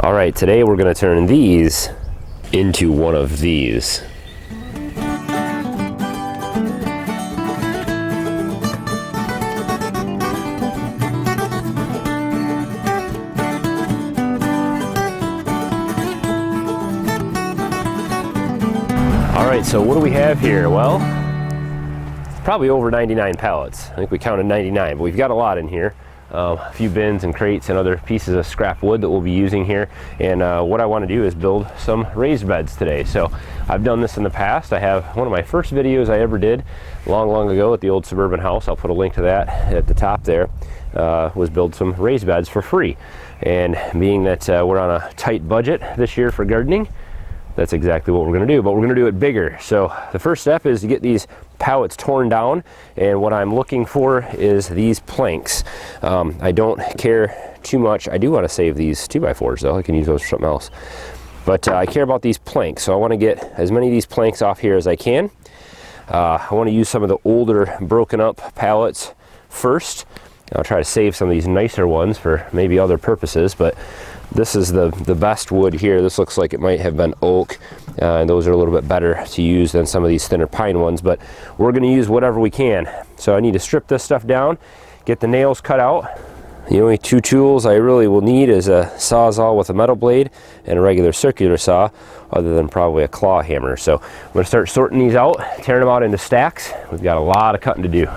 All right, today we're going to turn these into one of these. All right, so what do we have here? Well, probably over 99 pallets. I think we counted 99, but we've got a lot in here. A few bins and crates and other pieces of scrap wood that we'll be using here. And what I want to do is build some raised beds today. So I've done this in the past. I have one of my first videos I ever did long ago at the old suburban house. I'll put a link to that at the top there. Was build some raised beds for free. And being that we're on a tight budget this year for gardening, that's exactly what we're going to do, but we're going to do it bigger. So the first step is to get these pallets torn down, and what I'm looking for is these planks. I don't care too much. I do want to save these 2x4s though. I can use those for something else, but I care about these planks, so I want to get as many of these planks off here as I can. I want to use some of the older broken up pallets first. I'll try to save some of these nicer ones for maybe other purposes, but this is the best wood here. This looks like it might have been oak, and those are a little bit better to use than some of these thinner pine ones, but we're going to use whatever we can. So I need to strip this stuff down, get the nails cut out. The only two tools I really will need is a sawzall with a metal blade and a regular circular saw, other than probably a claw hammer. So I'm going to start sorting these out, tearing them out into stacks. We've got a lot of cutting to do.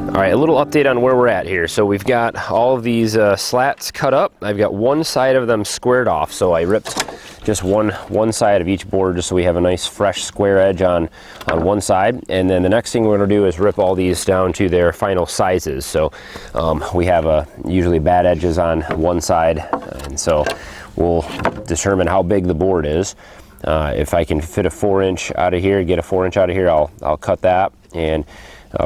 All right, a little update on where we're at here. So we've got all of these slats cut up. I've got one side of them squared off, so I ripped just one side of each board just so we have a nice fresh square edge on one side. And then the next thing we're going to do is rip all these down to their final sizes. So we have usually bad edges on one side, and so we'll determine how big the board is. If I can fit a 4-inch out of here, get a 4-inch out of here, I'll cut that and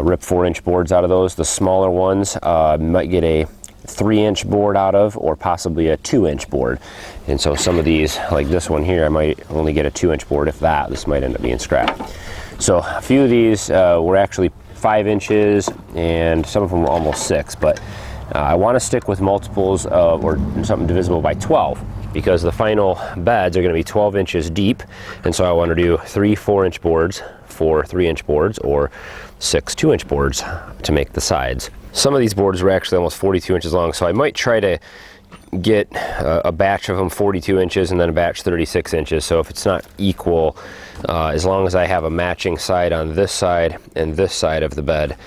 rip 4-inch boards out of those. The smaller ones might get a 3-inch board out of, or possibly a 2-inch board. And so some of these, like this one here, I might only get a 2-inch board, if that. This might end up being scrap. So a few of these were actually 5 inches, and some of them were almost 6, but I want to stick with multiples of, or something divisible by 12, because the final beds are going to be 12 inches deep, and so I want to do 3 4-inch boards, 4 3-inch boards, or 6 2-inch boards to make the sides. Some of these boards were actually almost 42 inches long, so I might try to get a batch of them 42 inches and then a batch 36 inches. So if it's not equal, as long as I have a matching side on this side and this side of the bed,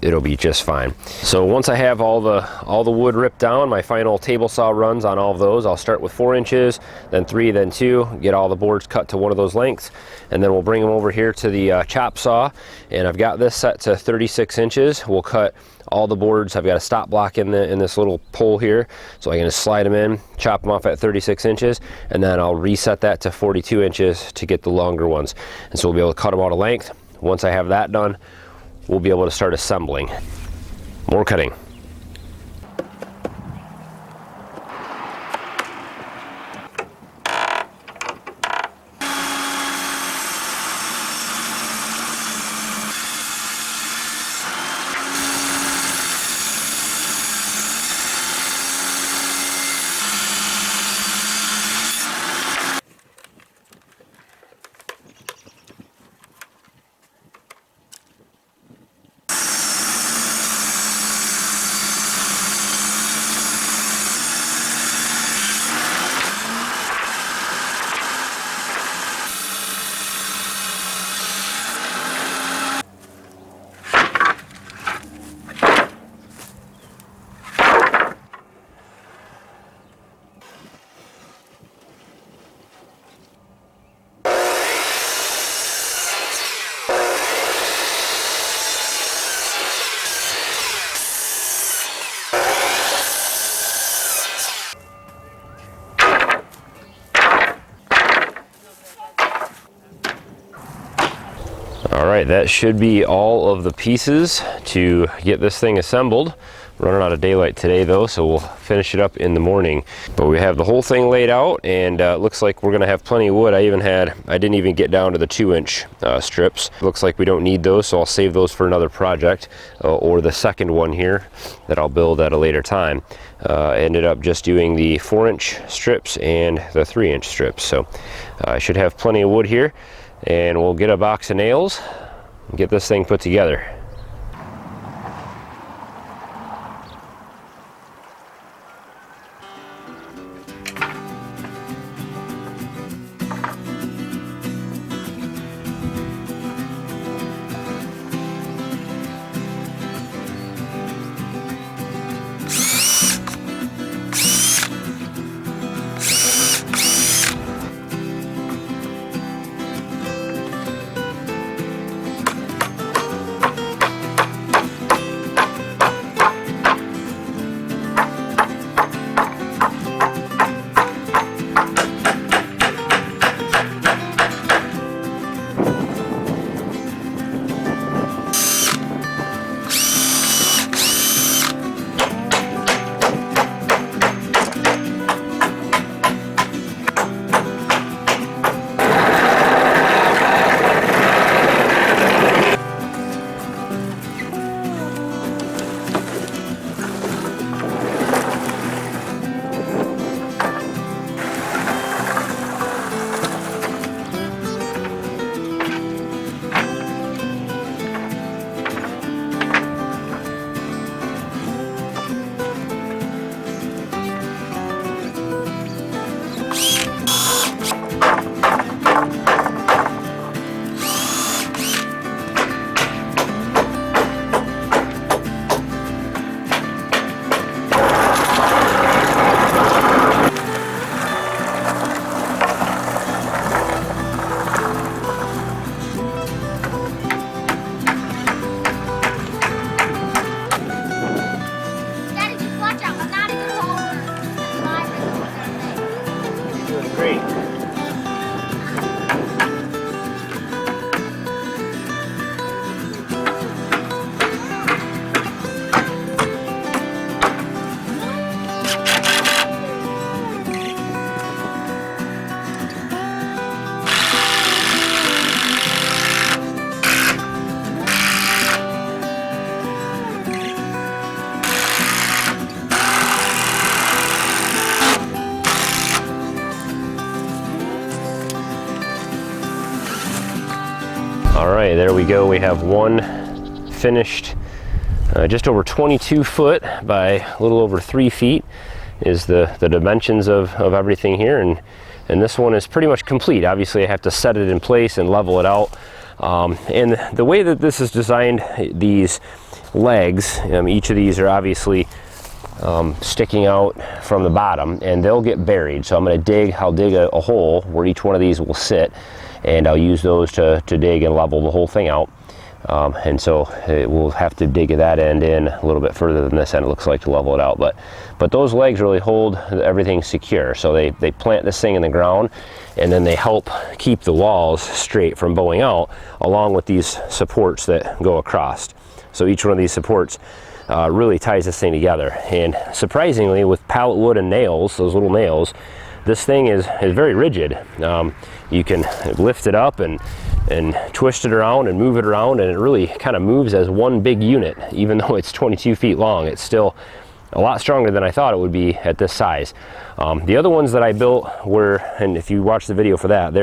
it'll be just fine. So once I have all the wood ripped down, my final table saw runs on all of those. I'll start with 4 inches, then 3, then 2, get all the boards cut to one of those lengths, and then we'll bring them over here to the chop saw. And I've got this set to 36 inches. We'll cut all the boards. I've got a stop block in this little pole here, so I can just slide them in, chop them off at 36 inches, and then I'll reset that to 42 inches to get the longer ones. And so we'll be able to cut them out a length. Once I have that done, we'll be able to start assembling. More cutting. All right, that should be all of the pieces to get this thing assembled. Running out of daylight today though, so we'll finish it up in the morning. But we have the whole thing laid out, and it looks like we're gonna have plenty of wood. I didn't even get down to the 2-inch strips. Looks like we don't need those, so I'll save those for another project, or the second one here that I'll build at a later time. I ended up just doing the 4-inch strips and the 3-inch strips. So I should have plenty of wood here, and we'll get a box of nails and get this thing put together. All right, there we go. We have one finished, just over 22 foot by a little over 3 feet is the dimensions of everything here, and this one is pretty much complete. Obviously I have to set it in place and level it out, and the way that this is designed, these legs, each of these are obviously sticking out from the bottom, and they'll get buried. So I'll dig a hole where each one of these will sit, and I'll use those to dig and level the whole thing out. And so we'll have to dig that end in a little bit further than this end, it looks like, to level it out. But those legs really hold everything secure. So they plant this thing in the ground, and then they help keep the walls straight from bowing out, along with these supports that go across. So each one of these supports really ties this thing together. And surprisingly, with pallet wood and nails, those little nails, this thing is very rigid. You can lift it up and twist it around and move it around, and it really kind of moves as one big unit. Even though it's 22 feet long, it's still a lot stronger than I thought it would be at this size. The other ones that I built were, and if you watch the video for that,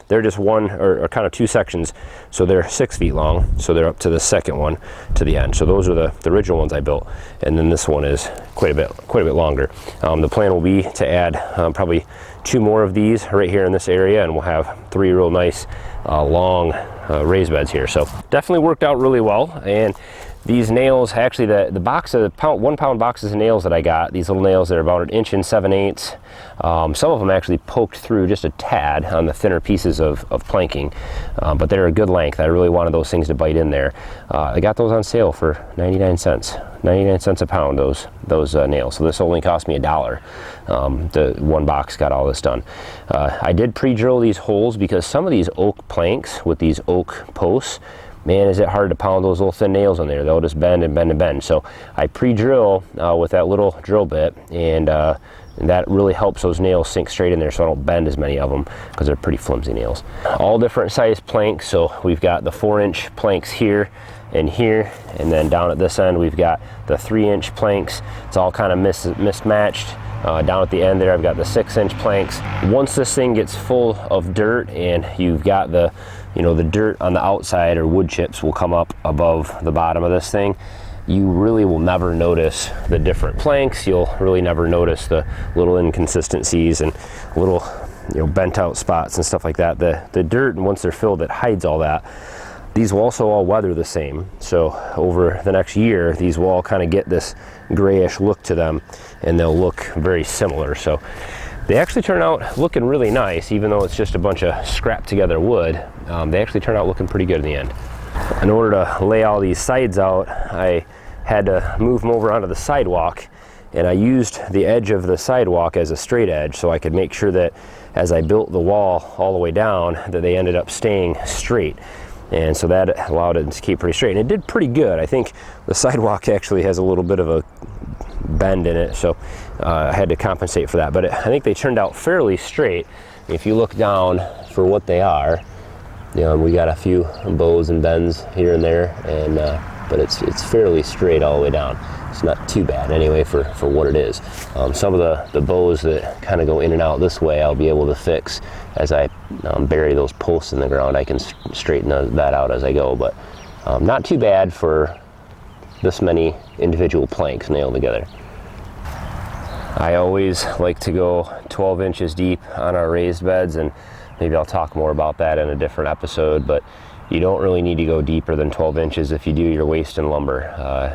they're just one or kind of two sections, so they're 6 feet long, so they're up to the second one to the end. So those are the original ones I built, and then this one is quite a bit longer. The plan will be to add probably 2 more of these right here in this area, and we'll have 3 real nice long raised beds here. So definitely worked out really well. And these nails, actually the box of 1 pound boxes of nails that I got, these little nails, they're about 1 7/8 inches. Some of them actually poked through just a tad on the thinner pieces of planking, but they're a good length. I really wanted those things to bite in there. I got those on sale for 99 cents. 99 cents a pound, those nails. So this only cost me $1. The 1 box got all this done. I did pre-drill these holes because some of these oak planks with these oak posts, man, is it hard to pound those little thin nails on there. They'll just bend and bend and bend. So I pre-drill with that little drill bit, and that really helps those nails sink straight in there, so I don't bend as many of them, because they're pretty flimsy nails. All different size planks. So we've got the 4-inch planks here and here, and then down at this end we've got the 3-inch planks. It's all kind of mismatched. Down at the end there I've got the 6-inch planks. Once this thing gets full of dirt, and you've got the dirt on the outside, or wood chips will come up above the bottom of this thing, you really will never notice the different planks. You'll really never notice the little inconsistencies and little bent out spots and stuff like that. The dirt, and once they're filled, it hides all that. These will also all weather the same. So over the next year, these will all kind of get this grayish look to them, and they'll look very similar. So they actually turn out looking really nice, even though it's just a bunch of scrapped together wood. They actually turn out looking pretty good in the end. In order to lay all these sides out, I had to move them over onto the sidewalk, and I used the edge of the sidewalk as a straight edge, so I could make sure that as I built the wall all the way down, that they ended up staying straight. And so that allowed it to keep pretty straight, and it did pretty good. I think the sidewalk actually has a little bit of a bend in it, so I had to compensate for that, but I think they turned out fairly straight. If you look down for what they are, we got a few bows and bends here and there, and but it's fairly straight all the way down. It's not too bad anyway for what it is. Some of the bows that kind of go in and out this way, I'll be able to fix as I bury those posts in the ground. I can straighten that out as I go, but not too bad for this many individual planks nailed together. I always like to go 12 inches deep on our raised beds, and maybe I'll talk more about that in a different episode, but you don't really need to go deeper than 12 inches if you do your waste and lumber.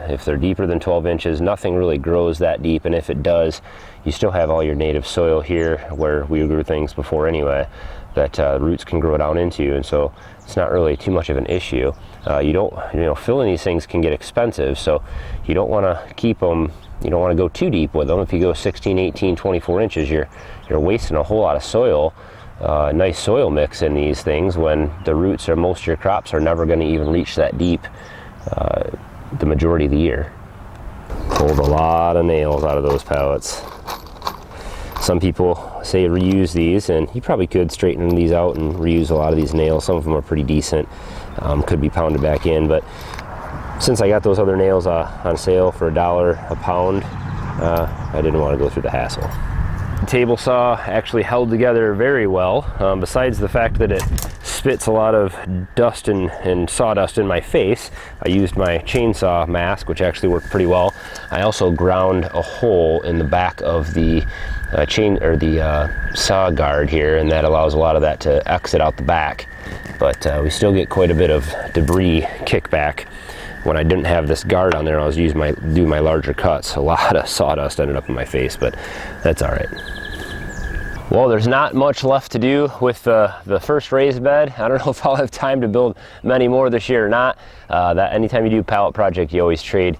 If they're deeper than 12 inches, nothing really grows that deep, and if it does, you still have all your native soil here where we grew things before anyway that roots can grow down into, and so it's not really too much of an issue. Filling these things can get expensive, so you don't want to keep them, you don't want to go too deep with them. If you go 16, 18, 24 inches, you're wasting a whole lot of soil. Nice soil mix in these things when the roots or most of your crops are never going to even reach that deep the majority of the year. Pulled a lot of nails out of those pallets. Some people say reuse these, and you probably could straighten these out and reuse a lot of these nails. Some of them are pretty decent, could be pounded back in, but since I got those other nails on sale for $1 a pound, I didn't want to go through the hassle. The table saw actually held together very well, besides the fact that it spits a lot of dust and sawdust in my face, I used my chainsaw mask, which actually worked pretty well. I also ground a hole in the back of the saw guard here, and that allows a lot of that to exit out the back. But we still get quite a bit of debris kickback. When I didn't have this guard on there, I was do my larger cuts. A lot of sawdust ended up in my face, but that's all right. Well, there's not much left to do with the first raised bed. I don't know if I'll have time to build many more this year or not. That anytime you do a pallet project, you always trade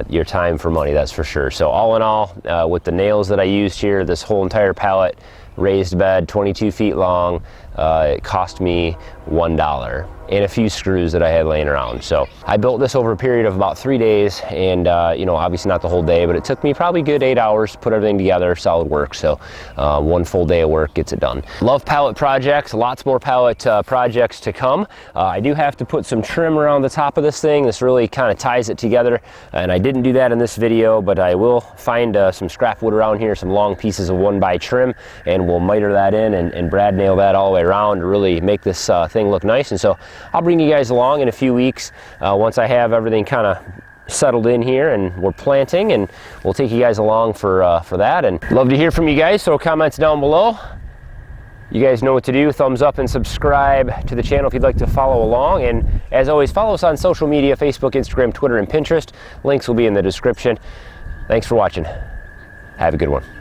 your time for money, that's for sure. So all in all, with the nails that I used here, this whole entire pallet raised bed, 22 feet long, it cost me $1 and a few screws that I had laying around. So I built this over a period of about 3 days, and you know, obviously not the whole day, but it took me probably a good 8 hours to put everything together, solid work. So one full day of work gets it done. Love pallet projects, lots more pallet projects to come. I do have to put some trim around the top of this thing. This really kind of ties it together, and I didn't do that in this video, but I will find some scrap wood around here, some long pieces of 1x trim, and we'll miter that in and brad nail that all the way around to really make this thing look nice. And so I'll bring you guys along in a few weeks once I have everything kind of settled in here and we're planting, and we'll take you guys along for that. And love to hear from you guys, so comments down below. You guys know what to do. Thumbs up and subscribe to the channel if you'd like to follow along. And as always, follow us on social media, Facebook, Instagram, Twitter, and Pinterest. Links will be in the description. Thanks for watching. Have a good one.